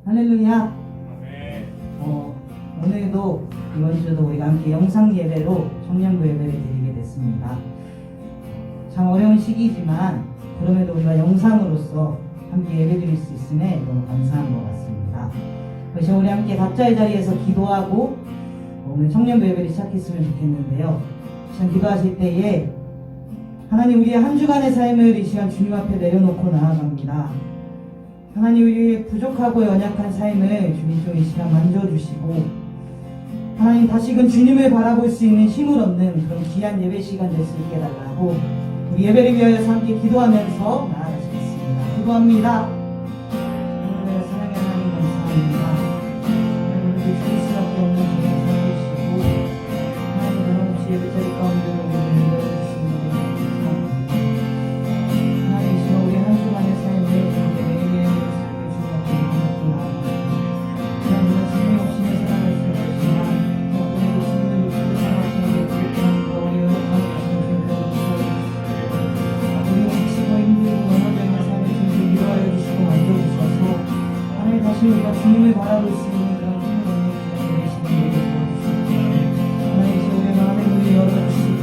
할렐루야. 아멘. 오늘도 이번 주도 우리가 함께 영상 예배로 청년부 예배를 드리게 됐습니다. 참 어려운 시기지만 그럼에도 우리가 영상으로서 함께 예배 드릴 수 있음에 너무 감사한 것 같습니다. 그래서 우리 함께 각자의 자리에서 기도하고 오늘 청년부 예배를 시작했으면 좋겠는데요. 참 기도하실 때에 하나님, 우리의 한 주간의 삶을 이 시간 주님 앞에 내려놓고 나아갑니다. 하나님, 우리의 부족하고 연약한 삶을 주님 좀 이 시간 만져주시고, 하나님 다시금 주님을 바라볼 수 있는 힘을 얻는 그런 귀한 예배 시간 될 수 있게 해달라고 우리 예배를 위하여서 함께 기도하면서 나아가시겠습니다. 기도합니다. 사랑의 하나님, 감사합니다. 오늘도 주일 수밖에 없는 주님 살려주시고, 하나님 변함없이 예배 자리 가운데 우리를 인도해주시는 것 감사합니다. 하나님, 이 시간 우리 한 주간의 삶을 매일매일 삶을 주님 앞에 내려놓고 나아갑니다. 하나님, 우리가 주님 없이 내 살아갈 수 없지만 오늘도 주님을 믿고 살아가시는 게 부족한 어려운 하나님 주님 배워주시고, 우리가 지치고 힘들고 넘어져 있는 삶을 주님 위로하여 주시고 만져주셔서 하나님 다시 우리가 주님을 바라볼 수 있는 그런 힘을 얻는 귀한 예배시간 되게 도와주시고, 하나님 이제 우리의 마음의 문을 열어주시고,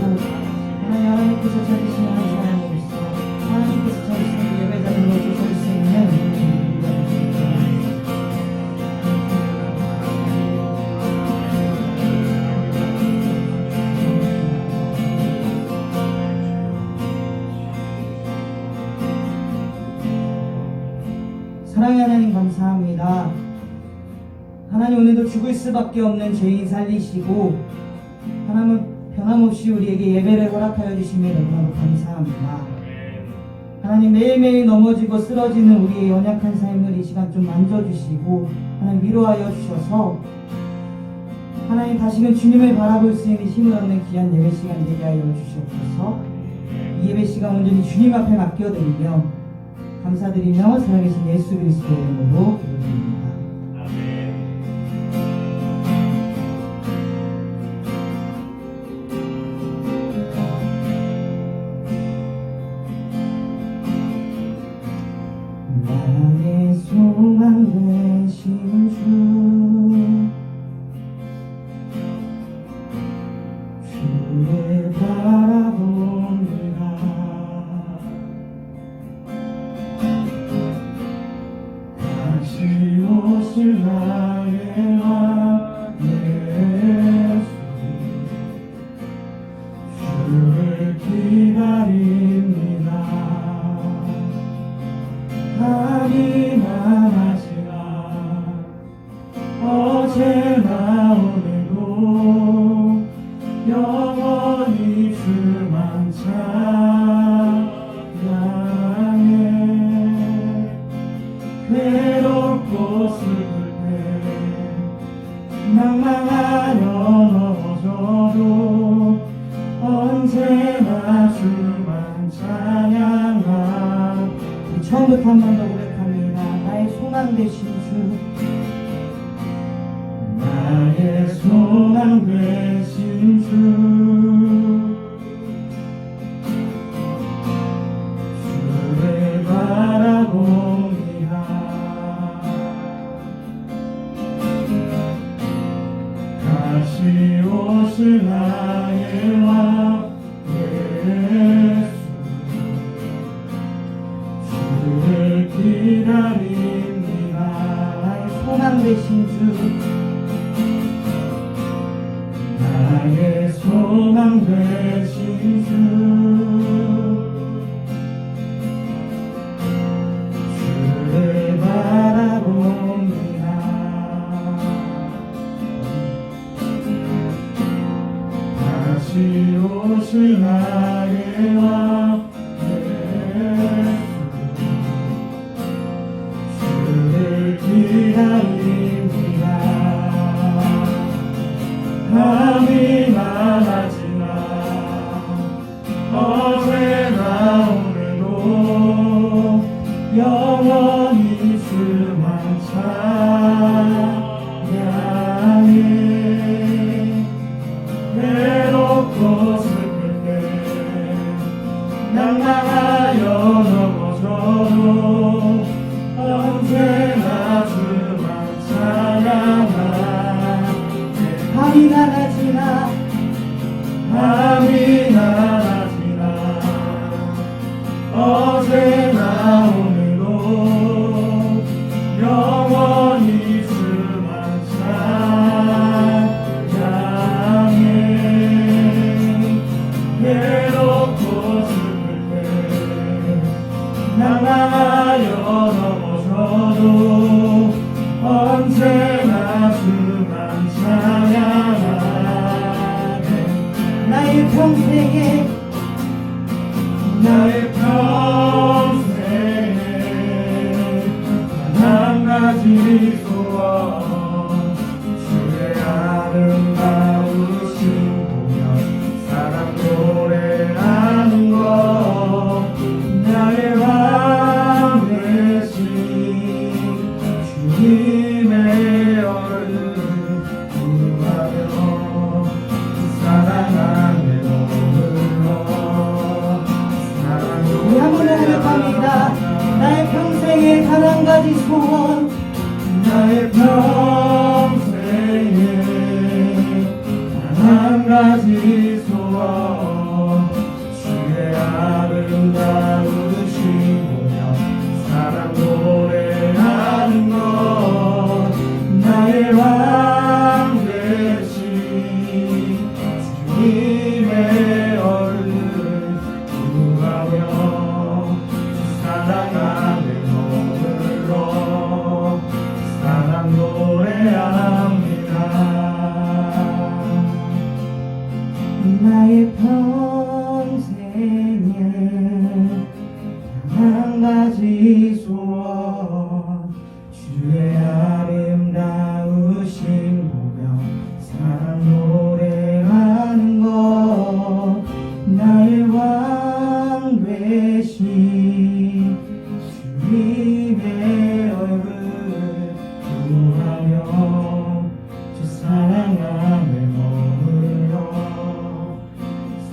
하나님께서 찾으시는 한 사람으로서 하나님께서 찾으시는 예배자들로 설 수 있는 우리가 되시기 바랍니다. 사랑의 하나님, 감사합니다. 하나님, 오늘도 죽을 수밖에 없는 죄인 살리시고 하나님은 변함없이 우리에게 예배를 허락하여 주심에 너무너무 감사합니다. 하나님, 매일매일 넘어지고 쓰러지는 우리의 연약한 삶을 이 시간 좀 만져주시고 하나님 위로하여 주셔서 하나님 다시금 주님을 바라볼 수 있는 힘을 얻는 귀한 예배 시간 되게 하여 주시옵소서. 이 예배 시간 온전히 주님 앞에 맡겨드리며 감사드리며 살아계신 예수 그리스도의 이름으로 기도드립니다. 아멘. 나의 소망 되신 주를 바라봅니다. 다시 오실 나의 왕 예수, 주를 기다립니다. 하기만 하시나 어제나 오늘도 영원히 주만 찬양해. 괴롭고 슬플 때 낭망하여 넘어져도 언제나 주만 찬양하. 처음부터 한 번 더 고백합니다. 나의 소망 되신 주, 나의 소망 되신 주, 주를 바라봅니다. 다시 오실 나의 왕 예수, 주를 기다립니다. 나의 소망 되신 주, 나의 소망 되신 주, 주를 바라봅니다. 다시 오실 나의 왕 주를 기다립니다. 밤이 많아지나 어제나 오늘도 영원히 주만 찬양해. 외롭고 슬플 때 평생에 나의 평생에 한 가지 소원 주의 아름다우신 보며 사랑 노래하는 것 나의 왕 되신 주님의 얼굴 구하며 사랑하며 불러 우리 한 번 더 고백합니다. 나의 평생에 단 한 가지 소원 나의 평생에 단 한 가지 소원 주의 아름다우신 보며 사랑 노래하는 것 나의 왕 되신 주님의 얼굴 구하며 사랑하며 머물러 사랑 노래합니다. 나의 평생에 단 한 가지 소원 주의 아름다우신 보며 사랑 노래하는 것 나의 왕 되신 주님의 얼굴 구하며 주 사랑하며 머물러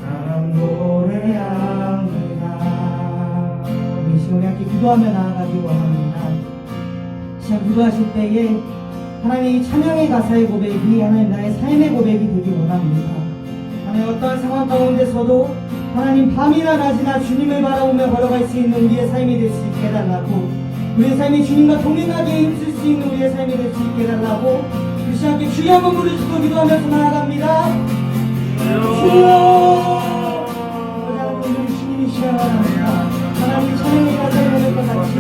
사랑 노래합니다. 우리 시간에 함께 기도하며 나아가기 원합니다. 시간 기도하실 때에 하나님 이 찬양의 가사의 고백이 하나님 나의 삶의 고백이 되기 원합니다. 하나님 어떠한 상황 가운데서도 하나님 밤이나 낮이나 주님을 바라보며 걸어갈 수 있는 우리의 삶이 될 수 있게 해달라고 우리의 삶이 주님과 동행하게 힘쓸 수 있는 우리의 삶이 될 수 있게 해달라고 그 시간 함께 주여 한번 부르시고 기도하면서 나아갑니다. 주여 주님이 시원합니다. 하나님 찬양의 가사를 보낼 것 같이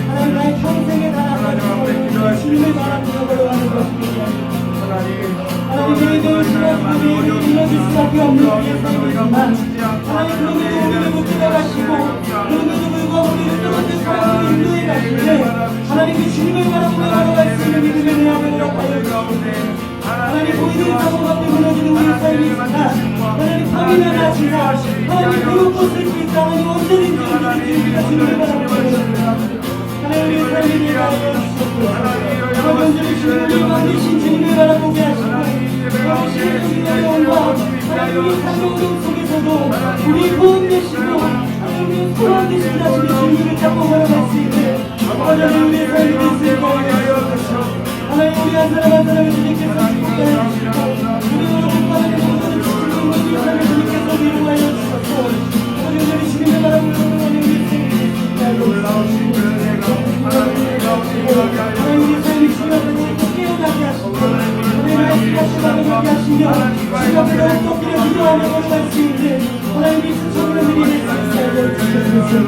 하나님 나의 평생에 달아서 주님을 바라보며 걸어가는 것입니다. 하나님 저희들 주님을 불러줄 수밖에 없는 우리의 삶이지만 하나님 그럼에도 우리를 못 들어가시고 그럼에도 불구하고 우리를 떨어진 사람을 인도해 가시되 하나님 그 주님을 바라보며 걸어갈 수 있는 믿음의 내용을 허락하여 주시옵소서. 하나님 보이는 사고 앞에 무너지는 우리의 삶이지만 하나님 밤이나 낮이나 하나님 그런 곳을 수 있다 하나님 언제든지 우리를 주님을 바라보며 걸어갑니다. 하나님 우리의 삶을 위하여 주시옵소서. 하나님 언제나 주님을 만드신 주님을 바라보게 하시고 당신의 주님의 영광 하나님 우리 삶의 어둠 속에서도 우리 보험 되시고 하나님 우리 소망 되신 자신의 주님을 잡고 걸어갈 수 있는 하나님 우리의 삶이 될 수 있게 하여 주시옵소서. 하나님 우리 한 사람 한 사람을 주님께서 축복하여 주시고 우리 여러분 하나님 모든 주님의 모든 삶을 주님께서 위로하여 주셔서 하나님 우리 주님을 바라보며 하나님 우리 삶이 될 수 있게 하여 하나님 우리 삶이 주님을 깨어나게 하시고 하나님 말씀하시고 하게 하시며 주님 앞에 더욱더 그려 기도하며 걸어갈 수 있는 하나님 이 수천을 드리는 수 있게 하여 주시옵소서.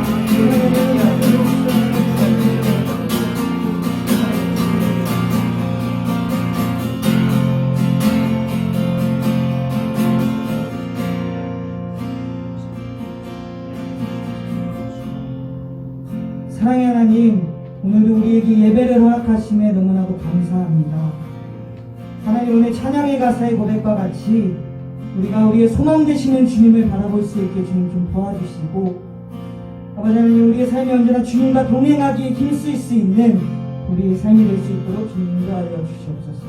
사랑의 하나님, 오늘도 우리에게 예배를 허락하심에 너무나도 감사합니다. 하나님 오늘 찬양의 가사의 고백과 같이 우리가 우리의 소망 되시는 주님을 바라볼 수 있게 주님 좀 도와주시고 아버지 하나님 우리의 삶이 언제나 주님과 동행하기에 힘쓸 수 있는 우리의 삶이 될 수 있도록 주님 인도하여 주시옵소서.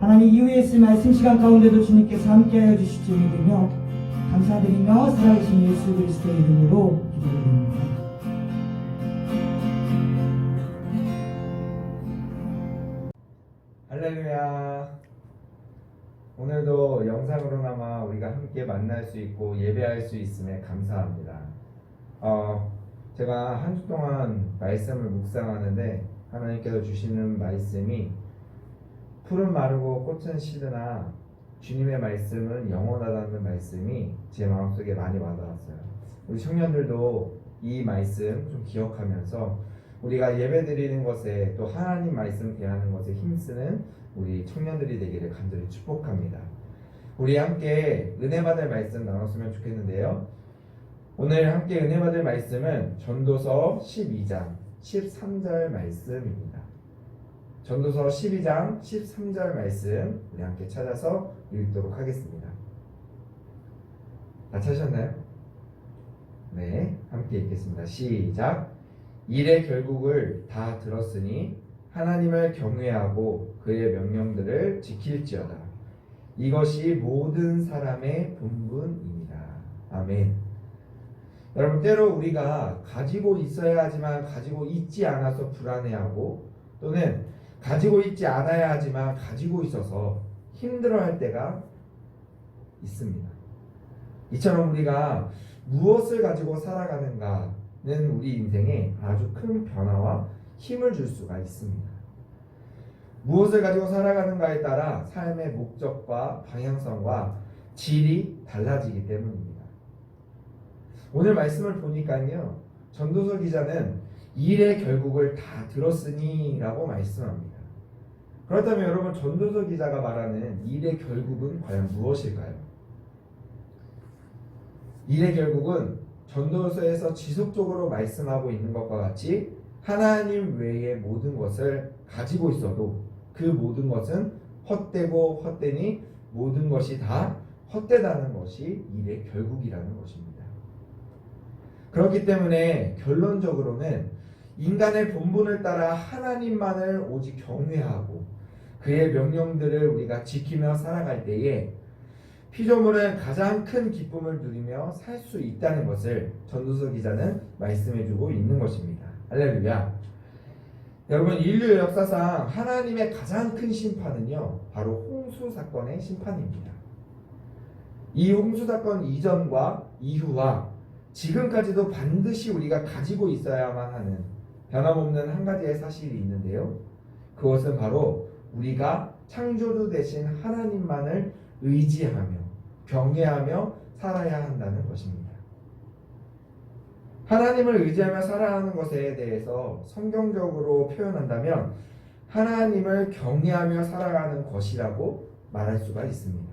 하나님 이후에 쓸 말씀 시간 가운데도 주님께서 함께하여 주실 줄 믿으며 감사드리며 살아계신 예수 그리스도의 이름으로 기도드립니다. 할렐루야. 오늘도 영상으로나마 우리가 함께 만날 수 있고 예배할 수 있음에 감사합니다. 제가 한 주 동안 말씀을 묵상하는데 하나님께서 주시는 말씀이 풀은 마르고 꽃은 시드나 주님의 말씀은 영원하다는 말씀이 제 마음속에 많이 와닿았어요. 우리 청년들도 이 말씀 좀 기억하면서 우리가 예배드리는 것에 또 하나님 말씀 대하는 것에 힘쓰는 우리 청년들이 되기를 간절히 축복합니다. 우리 함께 은혜 받을 말씀 나눴으면 좋겠는데요. 오늘 함께 은혜 받을 말씀은 전도서 12장 13절 말씀입니다. 전도서 12장 13절 말씀 우리 함께 찾아서 읽도록 하겠습니다. 다 찾으셨나요? 네, 함께 읽겠습니다. 시작. 일의 결국을 다 들었으니 하나님을 경외하고 그의 명령들을 지킬지어다. 이것이 모든 사람의 본분입니다. 아멘. 여러분, 때로 우리가 가지고 있어야 하지만 가지고 있지 않아서 불안해하고, 또는 가지고 있지 않아야 하지만 가지고 있어서 힘들어할 때가 있습니다. 이처럼 우리가 무엇을 가지고 살아가는가는 우리 인생에 아주 큰 변화와 힘을 줄 수가 있습니다. 무엇을 가지고 살아가는가에 따라 삶의 목적과 방향성과 질이 달라지기 때문입니다. 오늘 말씀을 보니까요, 전도서 기자는 일의 결국을 다 들었으니 라고 말씀합니다. 그렇다면 여러분, 전도서 기자가 말하는 일의 결국은 과연 무엇일까요? 일의 결국은 전도서에서 지속적으로 말씀하고 있는 것과 같이 하나님 외의 모든 것을 가지고 있어도 그 모든 것은 헛되고 헛되니 모든 것이 다 헛되다는 것이 일의 결국이라는 것입니다. 그렇기 때문에 결론적으로는 인간의 본분을 따라 하나님만을 오직 경외하고 그의 명령들을 우리가 지키며 살아갈 때에 피조물은 가장 큰 기쁨을 누리며 살 수 있다는 것을 전도서 기자는 말씀해주고 있는 것입니다. 할렐루야. 여러분, 인류 역사상 하나님의 가장 큰 심판은요, 바로 홍수 사건의 심판입니다. 이 홍수 사건 이전과 이후와 지금까지도 반드시 우리가 가지고 있어야만 하는 변함없는 한 가지의 사실이 있는데요. 그것은 바로 우리가 창조주 되신 하나님만을 의지하며 경외하며 살아야 한다는 것입니다. 하나님을 의지하며 살아가는 것에 대해서 성경적으로 표현한다면 하나님을 경외하며 살아가는 것이라고 말할 수가 있습니다.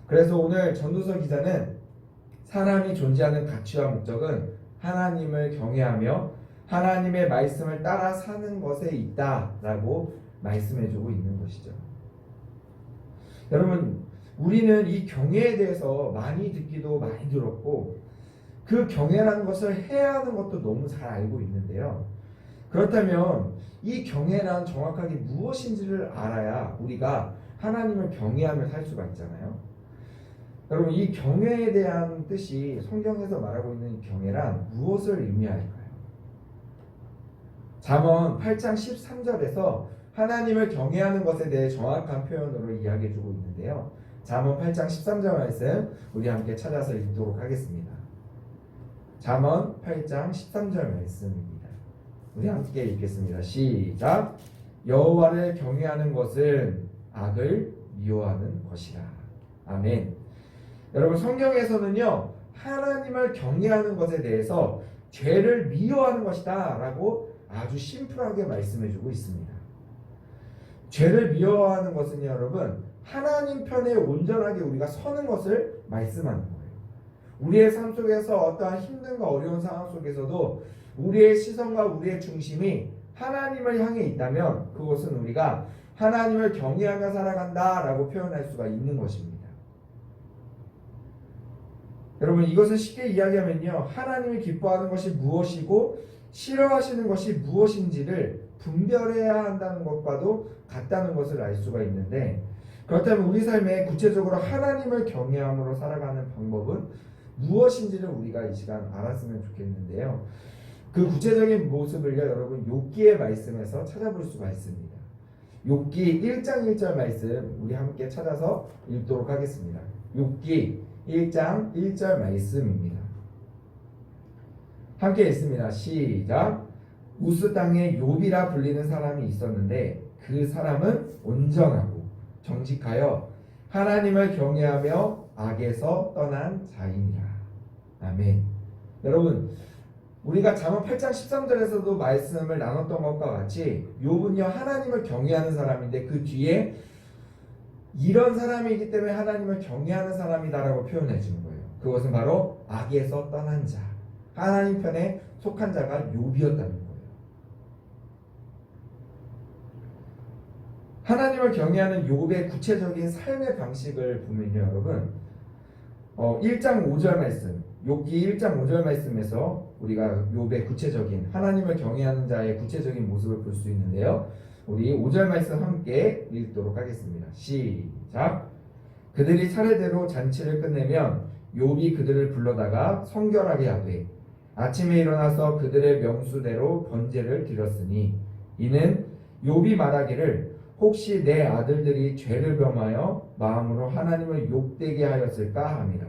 그래서 오늘 전도서 기자는 사람이 존재하는 가치와 목적은 하나님을 경외하며 하나님의 말씀을 따라 사는 것에 있다라고 말씀해주고 있는 것이죠. 여러분, 우리는 이 경외에 대해서 많이 듣기도 많이 들었고 그 경외라는 것을 해야 하는 것도 너무 잘 알고 있는데요. 그렇다면 이 경외란 정확하게 무엇인지를 알아야 우리가 하나님을 경외하며 살 수가 있잖아요. 여러분, 이 경외에 대한 뜻이 성경에서 말하고 있는 경외란 무엇을 의미할까요? 잠언 8장 13절에서 하나님을 경외하는 것에 대해 정확한 표현으로 이야기해주고 있는데요. 잠언 8장 13절 말씀 우리 함께 찾아서 읽도록 하겠습니다. 잠언 8장 13절 말씀입니다. 우리 함께 읽겠습니다. 시작. 여호와를 경외하는 것은 악을 미워하는 것이라. 아멘. 여러분, 성경에서는요, 하나님을 경외하는 것에 대해서 죄를 미워하는 것이다 라고 아주 심플하게 말씀해주고 있습니다. 죄를 미워하는 것은 여러분, 하나님 편에 온전하게 우리가 서는 것을 말씀하는 거예요. 우리의 삶 속에서 어떠한 힘든과 어려운 상황 속에서도 우리의 시선과 우리의 중심이 하나님을 향해 있다면 그것은 우리가 하나님을 경외하며 살아간다 라고 표현할 수가 있는 것입니다. 여러분, 이것을 쉽게 이야기하면요, 하나님이 기뻐하는 것이 무엇이고 싫어하시는 것이 무엇인지를 분별해야 한다는 것과도 같다는 것을 알 수가 있는데, 그렇다면 우리 삶에 구체적으로 하나님을 경외함으로 살아가는 방법은 무엇인지를 우리가 이 시간 알았으면 좋겠는데요. 그 구체적인 모습을요, 여러분, 욥기의 말씀에서 찾아볼 수가 있습니다. 욥기 1장 1절 말씀 우리 함께 찾아서 읽도록 하겠습니다. 욥기 1장 1절 말씀입니다. 함께 읽습니다. 시작. 우스 땅에 욥이라 불리는 사람이 있었는데 그 사람은 온전하고 정직하여 하나님을 경외하며 악에서 떠난 자이니라. 아멘. 여러분, 우리가 잠언 8장 13절에서도 말씀을 나눴던 것과 같이 욥은요, 하나님을 경외하는 사람인데 그 뒤에 이런 사람이기 때문에 하나님을 경외하는 사람이다라고 표현해 주는 거예요. 그것은 바로 악에서 떠난 자, 하나님 편에 속한 자가 욥이었다는 거예요. 하나님을 경외하는 욥의 구체적인 삶의 방식을 보면요, 여러분, 1장 5절 말씀, 욥기 1장 5절 말씀에서 우리가 욥의 구체적인 하나님을 경외하는 자의 구체적인 모습을 볼 수 있는데요. 우리 5절 말씀 함께 읽도록 하겠습니다. 시작. 그들이 차례대로 잔치를 끝내면 욥이 그들을 불러다가 성결하게 하되 아침에 일어나서 그들의 명수대로 번제를 드렸으니 이는 욥이 말하기를 혹시 내 아들들이 죄를 범하여 마음으로 하나님을 욕되게 하였을까 함이라.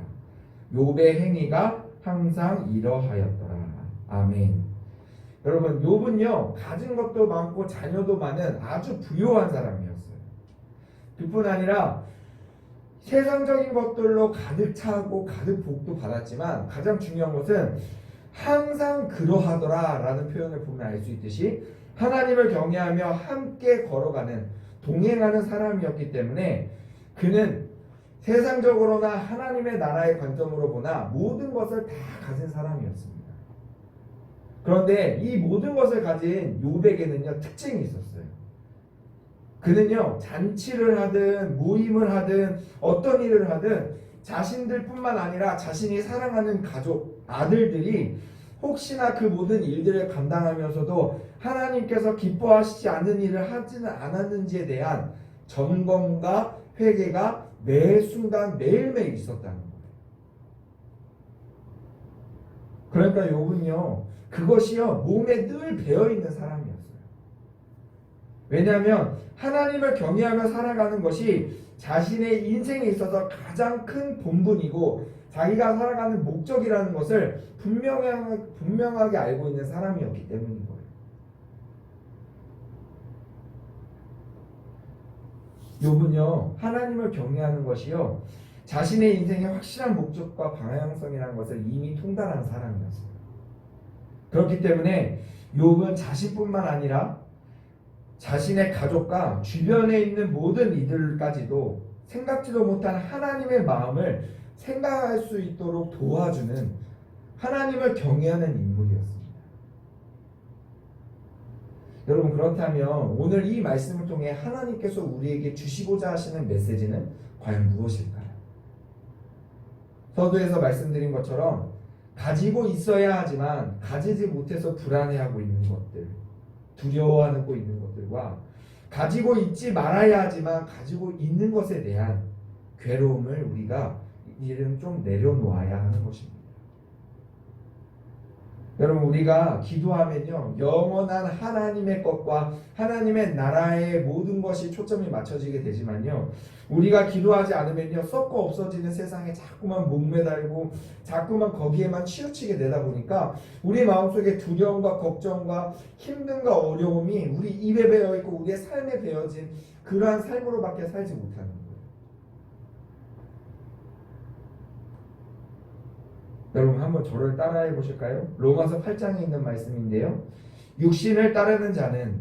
욥의 행위가 항상 이러하였더라. 아멘. 여러분, 욥은요, 가진 것도 많고 자녀도 많은 아주 부유한 사람이었어요. 그뿐 아니라 세상적인 것들로 가득 차고 가득 복도 받았지만 가장 중요한 것은 항상 그러하더라 라는 표현을 보면 알 수 있듯이 하나님을 경외하며 함께 걸어가는, 동행하는 사람이었기 때문에 그는 세상적으로나 하나님의 나라의 관점으로 보나 모든 것을 다 가진 사람이었습니다. 그런데 이 모든 것을 가진 욥에게는요, 특징이 있었어요. 그는요, 잔치를 하든 모임을 하든 어떤 일을 하든 자신들뿐만 아니라 자신이 사랑하는 가족, 아들들이 혹시나 그 모든 일들을 감당하면서도 하나님께서 기뻐하시지 않는 일을 하지는 않았는지에 대한 점검과 회개가 매 순간 매일매일 있었다는 거예요. 그러니까 욥은요, 그것이요, 몸에 늘 배어있는 사람이었어요. 왜냐하면 하나님을 경외하며 살아가는 것이 자신의 인생에 있어서 가장 큰 본분이고 자기가 살아가는 목적이라는 것을 분명하게 알고 있는 사람이었기 때문인 거예요. 욥은요, 하나님을 경외하는 것이요, 자신의 인생의 확실한 목적과 방향성이라는 것을 이미 통달한 사람이었어요. 그렇기 때문에 욥은 자신뿐만 아니라 자신의 가족과 주변에 있는 모든 이들까지도 생각지도 못한 하나님의 마음을 생각할 수 있도록 도와주는 하나님을 경외하는 인물이었습니다. 여러분, 그렇다면 오늘 이 말씀을 통해 하나님께서 우리에게 주시고자 하시는 메시지는 과연 무엇일까요? 서두에서 말씀드린 것처럼 가지고 있어야 하지만 가지지 못해서 불안해하고 있는 것들, 두려워하고 있는 것들과 가지고 있지 말아야 하지만 가지고 있는 것에 대한 괴로움을 우리가 이제는 좀 내려놓아야 하는 것입니다. 여러분, 우리가 기도하면요, 영원한 하나님의 것과 하나님의 나라의 모든 것이 초점이 맞춰지게 되지만요, 우리가 기도하지 않으면요, 썩고 없어지는 세상에 자꾸만 목매달고 자꾸만 거기에만 치우치게 되다 보니까 우리 마음속에 두려움과 걱정과 힘듦과 어려움이 우리 입에 배어있고 우리의 삶에 배어진 그러한 삶으로밖에 살지 못하는 거예요. 여러분, 한번 저를 따라해 보실까요? 로마서 8장에 있는 말씀인데요, 육신을 따르는 자는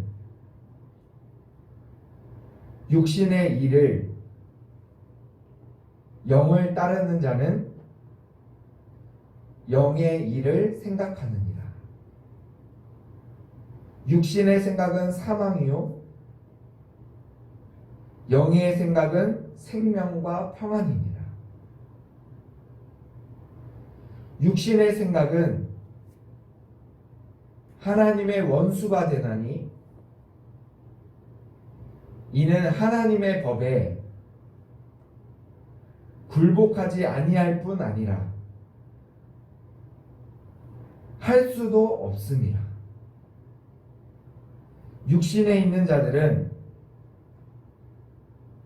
육신의 일을, 영을 따르는 자는 영의 일을 생각하느니라. 육신의 생각은 사망이요, 영의 생각은 생명과 평안이니라. 육신의 생각은 하나님의 원수가 되나니 이는 하나님의 법에 굴복하지 아니할 뿐 아니라 할 수도 없음이라. 육신에 있는 자들은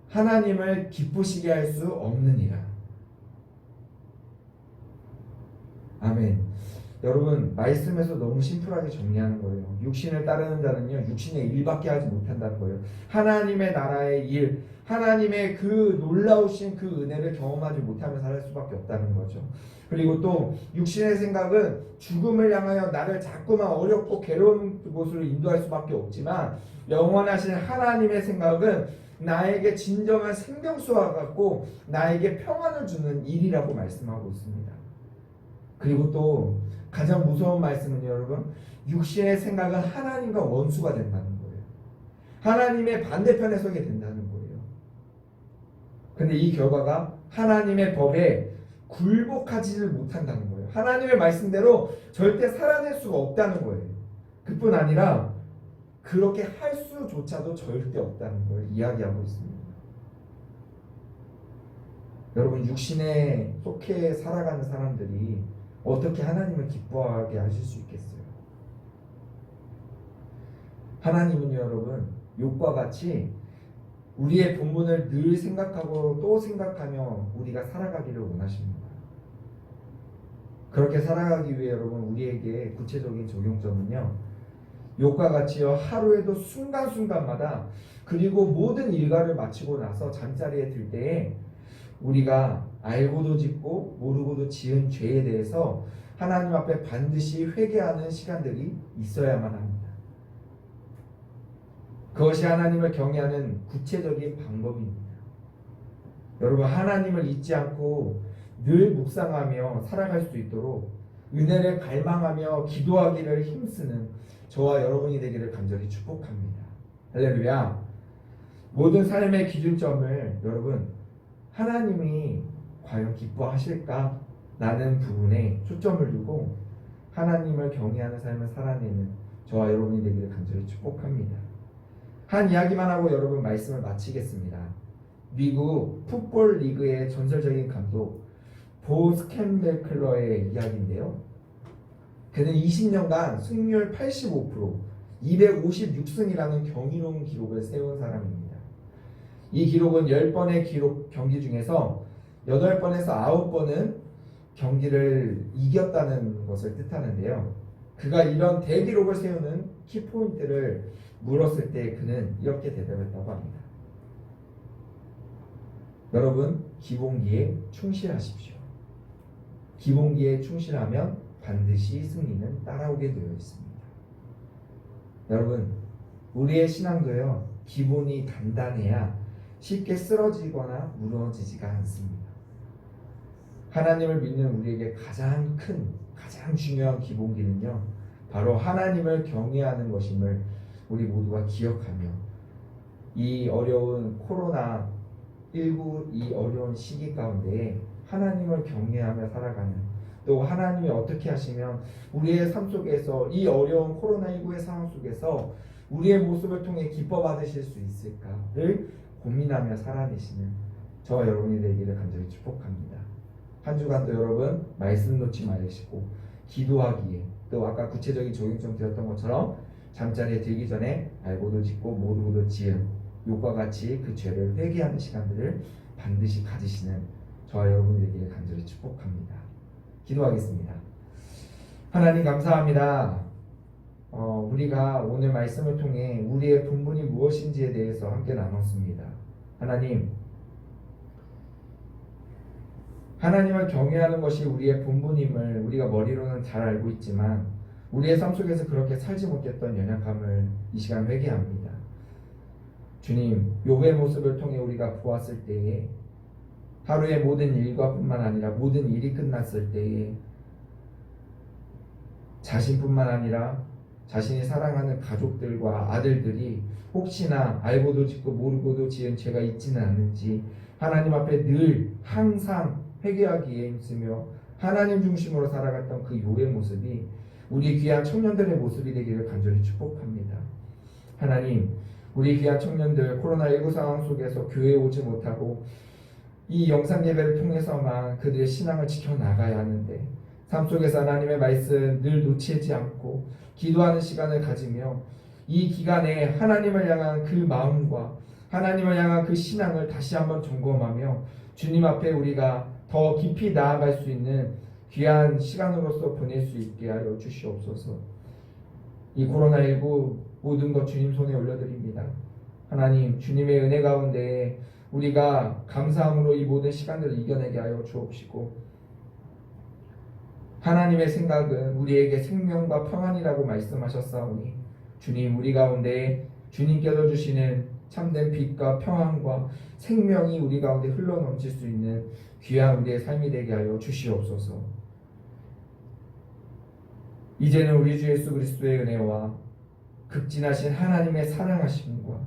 하나님을 기쁘시게 할 수 없느니라. 아멘. 여러분, 말씀에서 너무 심플하게 정리하는 거예요. 육신을 따르는 자는요, 육신의 일밖에 하지 못한다는 거예요. 하나님의 나라의 일, 하나님의 그 놀라우신 그 은혜를 경험하지 못하며 살 수밖에 없다는 거죠. 그리고 또 육신의 생각은 죽음을 향하여 나를 자꾸만 어렵고 괴로운 곳으로 인도할 수밖에 없지만 영원하신 하나님의 생각은 나에게 진정한 생명수와 같고 나에게 평안을 주는 일이라고 말씀하고 있습니다. 그리고 또 가장 무서운 말씀은 여러분, 육신의 생각은 하나님과 원수가 된다는 거예요. 하나님의 반대편에 서게 된다는 거예요. 근데 이 결과가 하나님의 법에 굴복하지를 못한다는 거예요. 하나님의 말씀대로 절대 살아낼 수가 없다는 거예요. 그뿐 아니라 그렇게 할 수조차도 절대 없다는 걸 이야기하고 있습니다. 여러분, 육신에 속해 살아가는 사람들이 어떻게 하나님을 기뻐하게 하실 수 있겠어요? 하나님은요, 여러분, 욥과 같이 우리의 본분을 늘 생각하고 또 생각하며 우리가 살아가기를 원하십니다. 그렇게 살아가기 위해 여러분, 우리에게 구체적인 적용점은요, 욥과 같이요, 하루에도 순간순간마다, 그리고 모든 일과를 마치고 나서 잠자리에 들 때에 우리가 알고도 짓고 모르고도 지은 죄에 대해서 하나님 앞에 반드시 회개하는 시간들이 있어야만 합니다. 그것이 하나님을 경외하는 구체적인 방법입니다. 여러분, 하나님을 잊지 않고 늘 묵상하며 살아갈 수 있도록 은혜를 갈망하며 기도하기를 힘쓰는 저와 여러분이 되기를 간절히 축복합니다. 할렐루야. 모든 삶의 기준점을 여러분, 하나님이 과연 기뻐하실까? 라는 부분에 초점을 두고 하나님을 경외하는 삶을 살아내는 저와 여러분이 되기를 간절히 축복합니다. 한 이야기만 하고 여러분 말씀을 마치겠습니다. 미국 풋볼 리그의 전설적인 감독 보 스캔벨클러의 이야기인데요. 그는 20년간 승률 85%, 256승이라는 경이로운 기록을 세운 사람입니다. 이 기록은 10번의 경기 중에서 8번에서 9번은 경기를 이겼다는 것을 뜻하는데요. 그가 이런 대기록을 세우는 키포인트를 물었을 때 그는 이렇게 대답했다고 합니다. 여러분, 기본기에 충실하십시오. 기본기에 충실하면 반드시 승리는 따라오게 되어 있습니다. 여러분, 우리의 신앙도요, 기본이 단단해야 쉽게 쓰러지거나 무너지지가 않습니다. 하나님을 믿는 우리에게 가장 큰, 가장 중요한 기본기는요, 바로 하나님을 경외하는 것임을 우리 모두가 기억하며 이 어려운 코로나19 이 어려운 시기 가운데 하나님을 경외하며 살아가는, 또 하나님이 어떻게 하시면 우리의 삶 속에서 이 어려운 코로나19의 상황 속에서 우리의 모습을 통해 기뻐 받으실 수 있을까를 고민하며 살아내시는 저와 여러분이 되기를 간절히 축복합니다. 한 주간도 여러분 말씀 놓지 마시고 기도하기에, 또 아까 구체적인 적용점 드렸던 것처럼 잠자리에 들기 전에 알고도 짓고 모르고도 지은 욥과 같이 그 죄를 회개하는 시간들을 반드시 가지시는 저와 여러분이 되기를 간절히 축복합니다. 기도하겠습니다. 하나님 감사합니다. 우리가 오늘 말씀을 통해 우리의 본분이 무엇인지에 대해서 함께 나눴습니다. 하나님을 경외하는 것이 우리의 본분임을 우리가 머리로는 잘 알고 있지만 우리의 삶 속에서 그렇게 살지 못했던 연약함을 이 시간 회개합니다. 주님, 욥의 모습을 통해 우리가 보았을 때에 하루의 모든 일과뿐만 아니라 모든 일이 끝났을 때에 자신뿐만 아니라 자신이 사랑하는 가족들과 아들들이 혹시나 알고도 짓고 모르고도 지은 죄가 있지는 않는지 하나님 앞에 늘 항상 회개하기에 힘쓰며 하나님 중심으로 살아갔던 그 욥의 모습이 우리 귀한 청년들의 모습이 되기를 간절히 축복합니다. 하나님, 우리 귀한 청년들 코로나19 상황 속에서 교회에 오지 못하고 이 영상 예배를 통해서만 그들의 신앙을 지켜나가야 하는데 삶 속에서 하나님의 말씀 늘 놓치지 않고 기도하는 시간을 가지며 이 기간에 하나님을 향한 그 마음과 하나님을 향한 그 신앙을 다시 한번 점검하며 주님 앞에 우리가 더 깊이 나아갈 수 있는 귀한 시간으로서 보낼 수 있게 하여 주시옵소서. 이 코로나19 모든 것 주님 손에 올려드립니다. 하나님, 주님의 은혜 가운데 우리가 감사함으로 이 모든 시간들을 이겨내게 하여 주옵시고 하나님의 생각은 우리에게 생명과 평안이라고 말씀하셨사오니 주님, 우리 가운데 주님께서 주시는 참된 빛과 평안과 생명이 우리 가운데 흘러넘칠 수 있는 귀한 우리의 삶이 되게 하여 주시옵소서. 이제는 우리 주 예수 그리스도의 은혜와 극진하신 하나님의 사랑하심과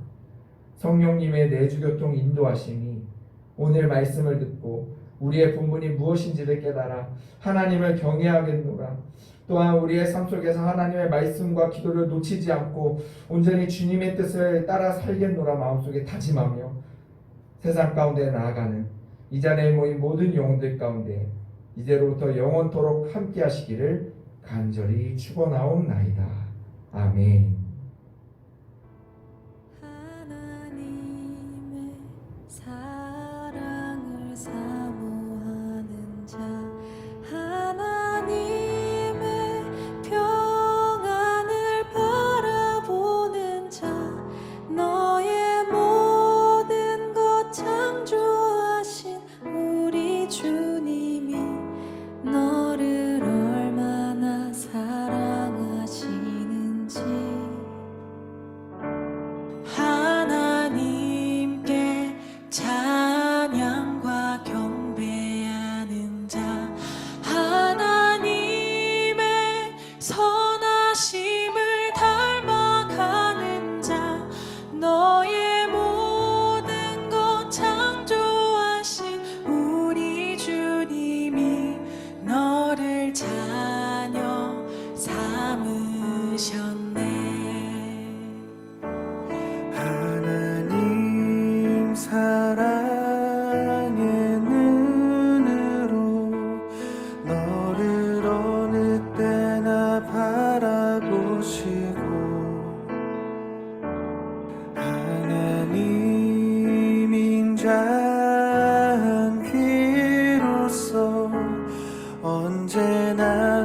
성령님의 내주교통 인도하심이 오늘 말씀을 듣고 우리의 본분이 무엇인지를 깨달아 하나님을 경외하겠노라. 또한 우리의 삶 속에서 하나님의 말씀과 기도를 놓치지 않고 온전히 주님의 뜻을 따라 살겠노라 마음속에 다짐하며 세상 가운데 나아가는 이 자리에 모인 모든 영혼들 가운데 이제로부터 영원토록 함께 하시기를 간절히 축원하옵나이다. 아멘. 하나님의 사랑을 사모하는 자, 하나님의 평안을 바라보는 자, 너의 모든 것 창조하신 우리 주님이 너를 얼마나 사랑하시는지 하나님께 찬양과 경배하는 자, 하나님의 선하심을 닮아가는 자, 너의 모든 것 창조하신 우리 주님이 너를 자녀 삼으셨네. 하나님 사랑의 눈으로 너를 어느 때나 바라보시고 하나님 인자한 귀로서 언제나